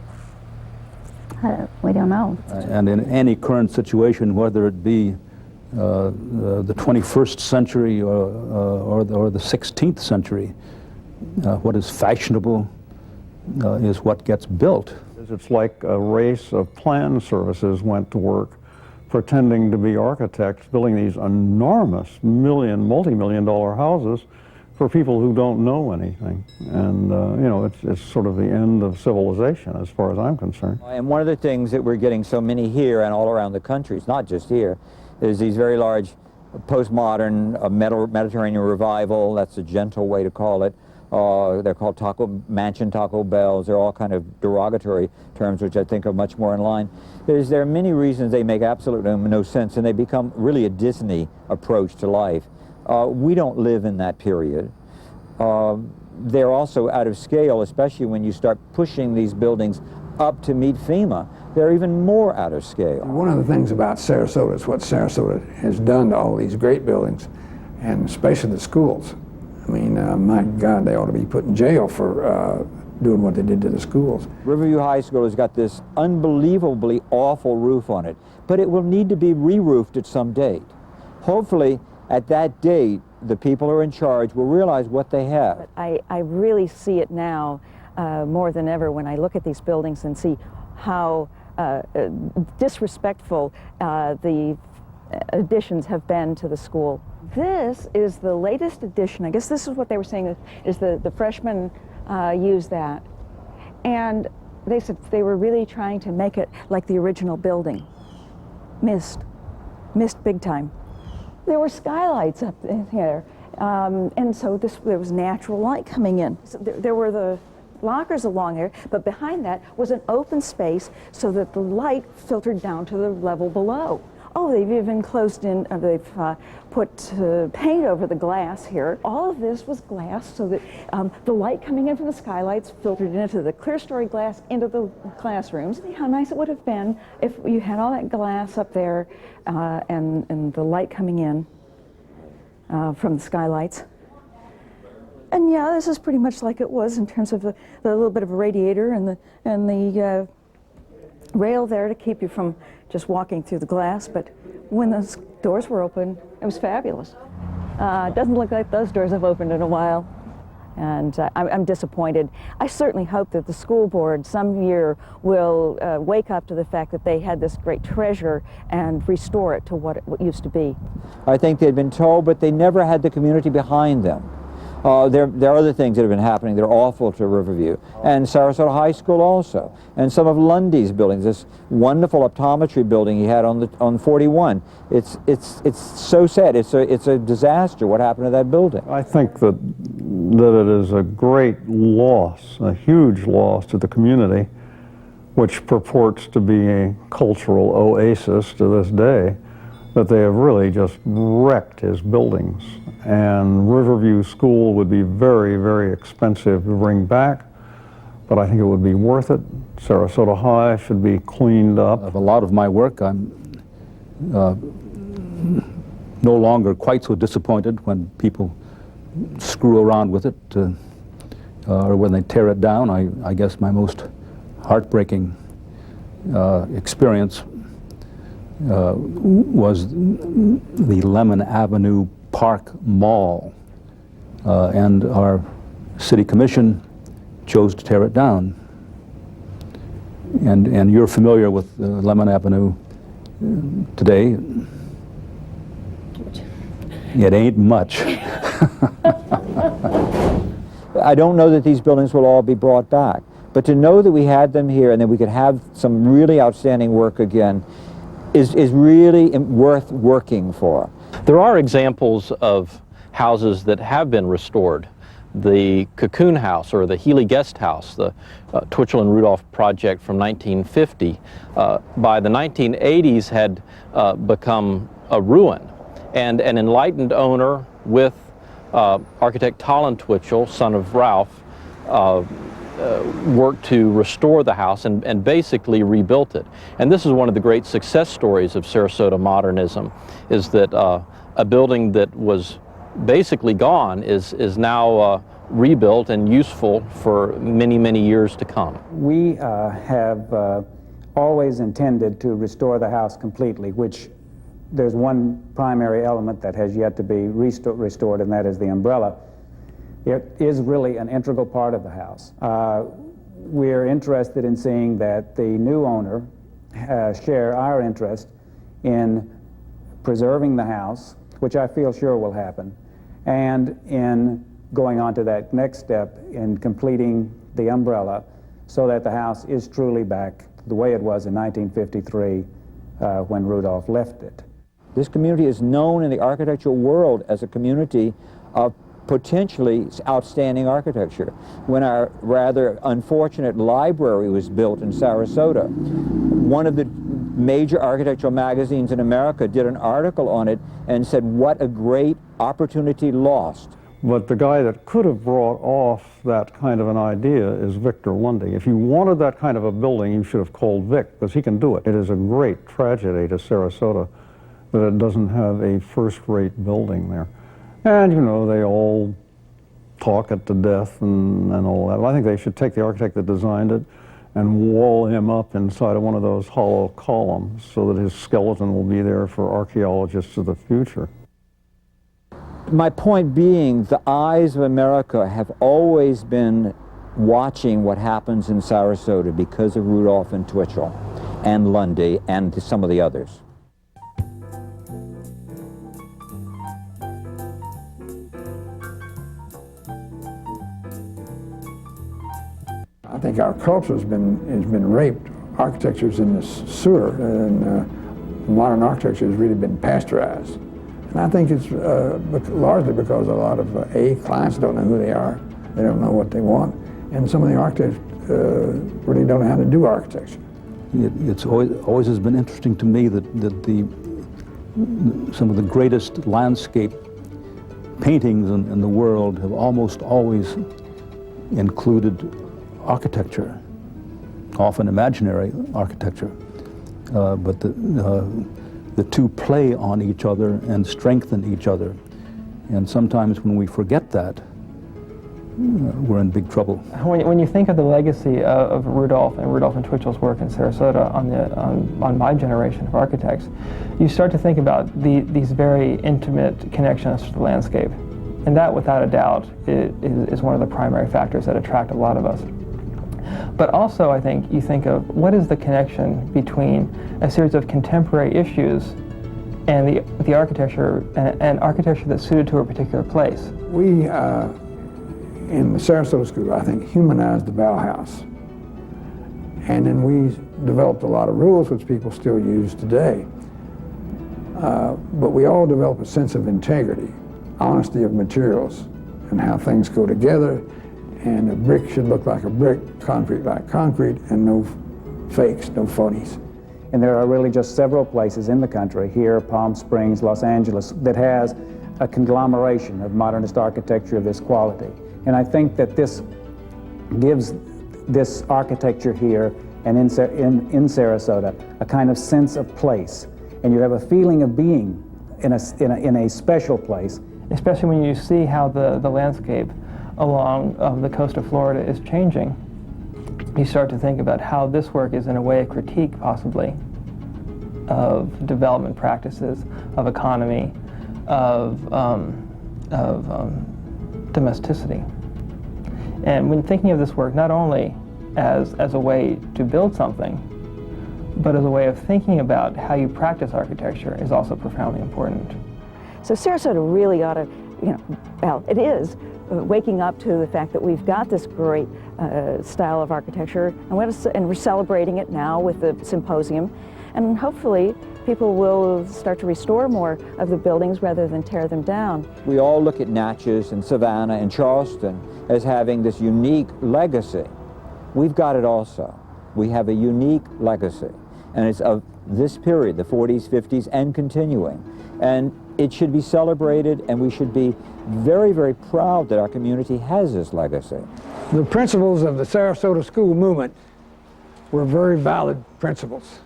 Speaker 9: we don't know.
Speaker 2: And in any current situation, whether it be the 21st century or the 16th century, what is fashionable is what gets built.
Speaker 3: It's like a race of plan services went to work pretending to be architects, building these enormous multi-million dollar houses for people who don't know anything. And you know, it's sort of the end of civilization as far as I'm concerned.
Speaker 4: And one of the things that we're getting so many here and all around the country, it's not just here, is these very large postmodern Mediterranean revival. That's a gentle way to call it. They're called mansion Taco Bells. They're all kind of derogatory terms, which I think are much more in line. There are many reasons they make absolutely no sense, and they become really a Disney approach to life. We don't live in that period. They're also out of scale, especially when you start pushing these buildings up to meet FEMA. They're even more out of scale.
Speaker 1: One of the things about Sarasota is what Sarasota has done to all these great buildings, and especially the schools. I mean, my God, they ought to be put in jail for doing what they did to the schools.
Speaker 4: Riverview High School has got this unbelievably awful roof on it, but it will need to be re-roofed at some date. Hopefully, at that date, the people who are in charge will realize what they have.
Speaker 17: I really see it now more than ever when I look at these buildings and see how disrespectful the additions have been to the school. This is the latest addition. I guess this is what they were saying is the freshmen use that. And they said they were really trying to make it like the original building. Missed big time. There were skylights up in here. And so there was natural light coming in. So there were the lockers along there, but behind that was an open space so that the light filtered down to the level below. Oh, they've even closed in, they've put paint over the glass here. All of this was glass so that the light coming in from the skylights filtered into the clear story glass into the classrooms. See how nice it would have been if you had all that glass up there and the light coming in from the skylights. And yeah, this is pretty much like it was in terms of the little bit of a radiator and the rail there to keep you from just walking through the glass. But when those doors were open, it was fabulous. It doesn't look like those doors have opened in a while. And I'm disappointed. I certainly hope that the school board some year will wake up to the fact that they had this great treasure and restore it to what it used to be.
Speaker 4: I think they'd been told, but they never had the community behind them. There are other things that have been happening that are awful to Riverview, and Sarasota High School also, and some of Lundy's buildings. This wonderful optometry building he had on 41. It's so sad. It's a disaster. What happened to that building?
Speaker 3: I think that it is a great loss, a huge loss to the community, which purports to be a cultural oasis to this day, that they have really just wrecked his buildings. And Riverview School would be very, very expensive to bring back, but I think it would be worth it. Sarasota High should be cleaned up.
Speaker 2: Of a lot of my work, I'm no longer quite so disappointed when people screw around with it or when they tear it down. I guess my most heartbreaking experience was the Lemon Avenue Park Mall, and our city commission chose to tear it down. And you're familiar with Lemon Avenue today. It ain't much.
Speaker 4: I don't know that these buildings will all be brought back, but to know that we had them here and that we could have some really outstanding work again is really worth working for.
Speaker 5: There are examples of houses that have been restored. The Cocoon House, or the Healy Guest House, the Twitchell and Rudolph project from 1950, by the 1980s had become a ruin. And an enlightened owner with architect Talon Twitchell, son of Ralph, worked to restore the house and basically rebuilt it. And this is one of the great success stories of Sarasota modernism, is that a building that was basically gone is now rebuilt and useful for many, many years to come.
Speaker 18: We have always intended to restore the house completely, which there's one primary element that has yet to be restored, and that is the umbrella. It is really an integral part of the house. We're interested in seeing that the new owner share our interest in preserving the house, which I feel sure will happen, and in going on to that next step in completing the umbrella so that the house is truly back the way it was in 1953 when Rudolph left it.
Speaker 4: This community is known in the architectural world as a community of potentially outstanding architecture. When our rather unfortunate library was built in Sarasota, one of the major architectural magazines in America did an article on it and said, what a great opportunity lost.
Speaker 3: But the guy that could have brought off that kind of an idea is Victor Lundy. If you wanted that kind of a building, you should have called Vic, because he can do it. It is a great tragedy to Sarasota that it doesn't have a first-rate building there. And, you know, they all talk it to death and all that. Well, I think they should take the architect that designed it and wall him up inside of one of those hollow columns so that his skeleton will be there for archaeologists of the future.
Speaker 4: My point being, the eyes of America have always been watching what happens in Sarasota because of Rudolph and Twitchell. and Lundy and some of the others.
Speaker 1: I think our culture has been raped. Architecture's in the sewer, and modern architecture has really been pasteurized. And I think it's largely because a lot of clients don't know who they are, they don't know what they want, and some of the architects really don't know how to do architecture.
Speaker 2: It's always has been interesting to me that some of the greatest landscape paintings in the world have almost always included architecture, often imaginary architecture, but the two play on each other and strengthen each other. And sometimes when we forget that, we're in big trouble.
Speaker 7: When you think of the legacy of Rudolph and Twitchell's work in Sarasota on my generation of architects, you start to think about these very intimate connections to the landscape. And that, without a doubt, is one of the primary factors that attract a lot of us. But also, I think, you think of what is the connection between a series of contemporary issues and the architecture, and architecture that's suited to a particular place.
Speaker 1: We, in the Sarasota School, I think, humanized the Bauhaus. And then we developed a lot of rules which people still use today. But we all develop a sense of integrity, honesty of materials, and how things go together. And a brick should look like a brick, concrete like concrete, and no fakes, no phonies.
Speaker 18: And there are really just several places in the country, here, Palm Springs, Los Angeles, that has a conglomeration of modernist architecture of this quality. And I think that this gives this architecture here and in Sarasota a kind of sense of place. And you have a feeling of being in a special place.
Speaker 7: Especially when you see how the landscape along the coast of Florida is changing, you start to think about how this work is in a way a critique, possibly, of development practices, of economy, of domesticity. And when thinking of this work not only as a way to build something, but as a way of thinking about how you practice architecture is also profoundly important.
Speaker 17: So Sarasota really ought to, well, it is waking up to the fact that we've got this great style of architecture, and we're celebrating it now with the symposium, and hopefully people will start to restore more of the buildings rather than tear them down.
Speaker 4: We all look at Natchez and Savannah and Charleston as having this unique legacy. We've got it also. We have a unique legacy, and it's of this period, the 40s, 50s, and continuing. And it should be celebrated, and we should be very, very proud that our community has this legacy.
Speaker 1: The principles of the Sarasota School movement were very valid principles,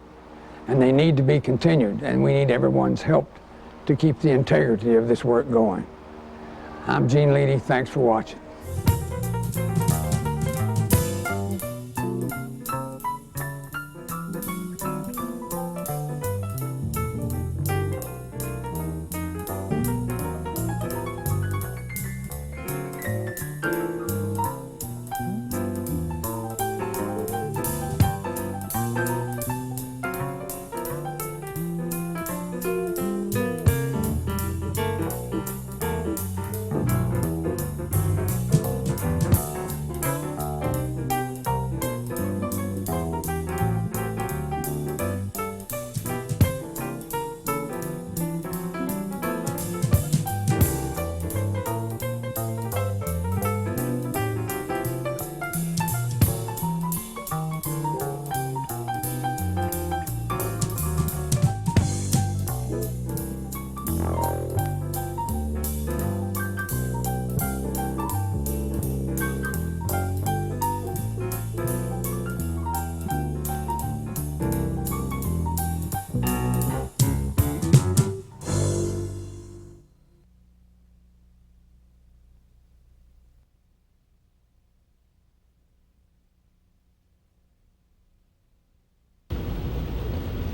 Speaker 1: and they need to be continued, and we need everyone's help to keep the integrity of this work going. I'm Gene Leedy. Thanks for watching.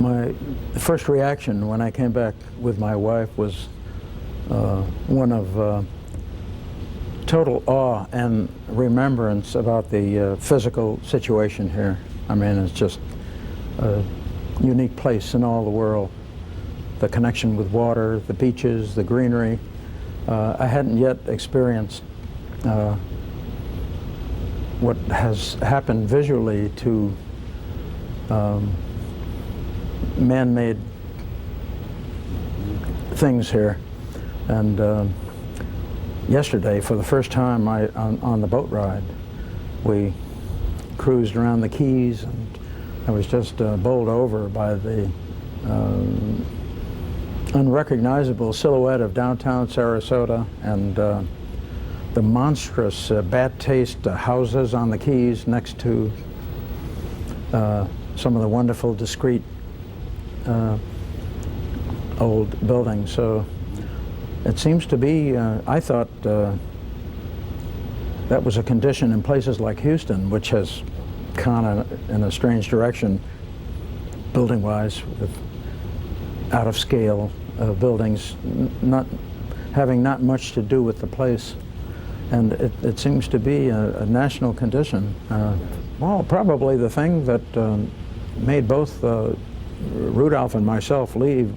Speaker 16: My first reaction when I came back with my wife was one of total awe and remembrance about the physical situation here. I mean, it's just unique place in all the world. The connection with water, the beaches, the greenery. I hadn't yet experienced what has happened visually to man-made things here. And yesterday, for the first time on the boat ride, we cruised around the Keys, and I was just bowled over by the unrecognizable silhouette of downtown Sarasota and the monstrous bad taste houses on the Keys next to some of the wonderful, discreet old buildings. So it seems to be, I thought that was a condition in places like Houston, which has gone in a strange direction, building-wise, with out-of-scale buildings, not having not much to do with the place. And it seems to be a national condition. Well, probably the thing that made both Rudolph and myself leave,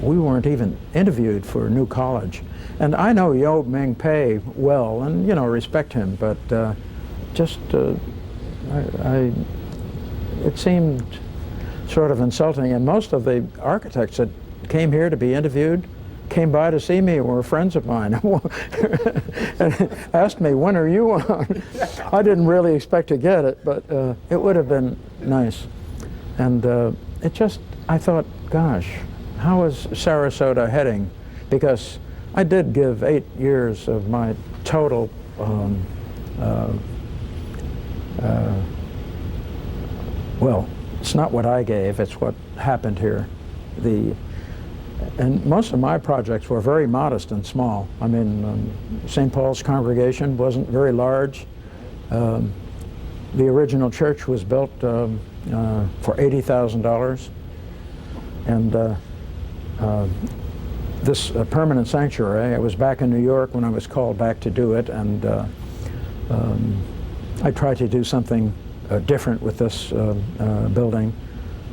Speaker 16: we weren't even interviewed for New College. And I know Yo Ming Pei well, and, you know, respect him, but it seemed sort of insulting. And most of the architects that came here to be interviewed came by to see me and were friends of mine and asked me, when are you on? I didn't really expect to get it, but it would have been nice. And it just, I thought, gosh, how is Sarasota heading? Because I did give 8 years of my total well, it's not what I gave, it's what happened here. And most of my projects were very modest and small. I mean, St. Paul's congregation wasn't very large. The original church was built for $80,000. And this permanent sanctuary, I was back in New York when I was called back to do it, and I tried to do something different with this building,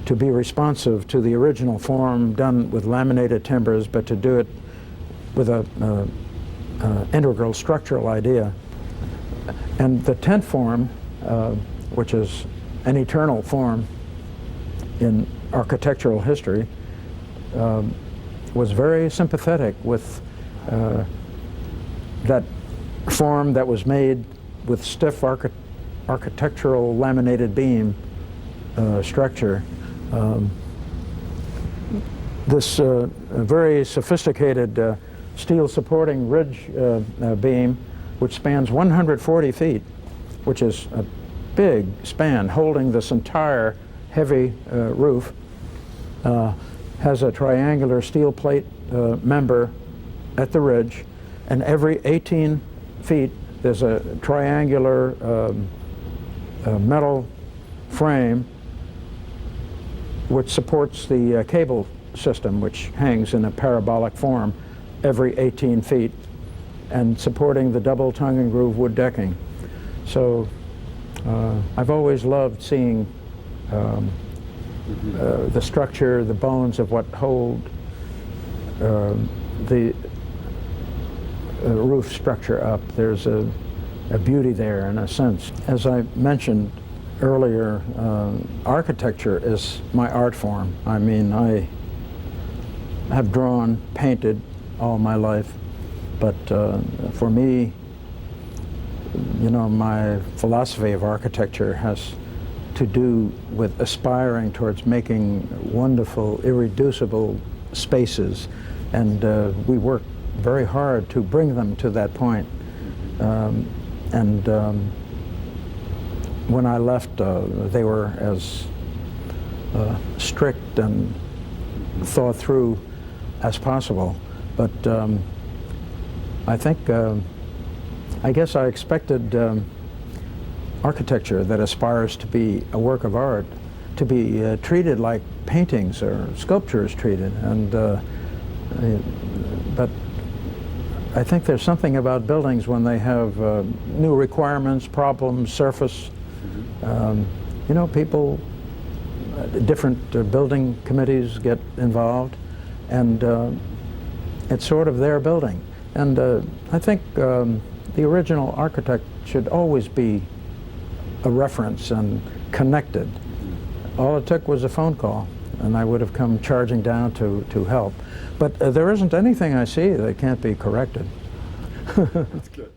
Speaker 16: to be responsive to the original form done with laminated timbers, but to do it with a integral structural idea. And the tent form, which is an eternal form in architectural history, was very sympathetic with that form that was made with stiff architectural laminated beam structure. This very sophisticated steel supporting ridge beam, which spans 140 feet, which is a big span holding this entire heavy roof, has a triangular steel plate member at the ridge, and every 18 feet there's a triangular metal frame which supports the cable system, which hangs in a parabolic form every 18 feet, and supporting the double tongue and groove wood decking. So I've always loved seeing the structure, the bones of what hold the roof structure up. There's a beauty there in a sense. As I mentioned earlier, architecture is my art form. I mean, I have drawn, painted all my life, but for me, you know, my philosophy of architecture has to do with aspiring towards making wonderful, irreducible spaces, and we work very hard to bring them to that point. When I left, they were as strict and thought through as possible. But I think, I guess I expected architecture that aspires to be a work of art to be treated like paintings or sculptures treated. But I think there's something about buildings when they have new requirements, problems, surface. You know, people different building committees get involved, and it's sort of their building. And I think the original architect should always be a reference and connected. All it took was a phone call, and I would have come charging down to help. But there isn't anything I see that can't be corrected.
Speaker 10: That's good.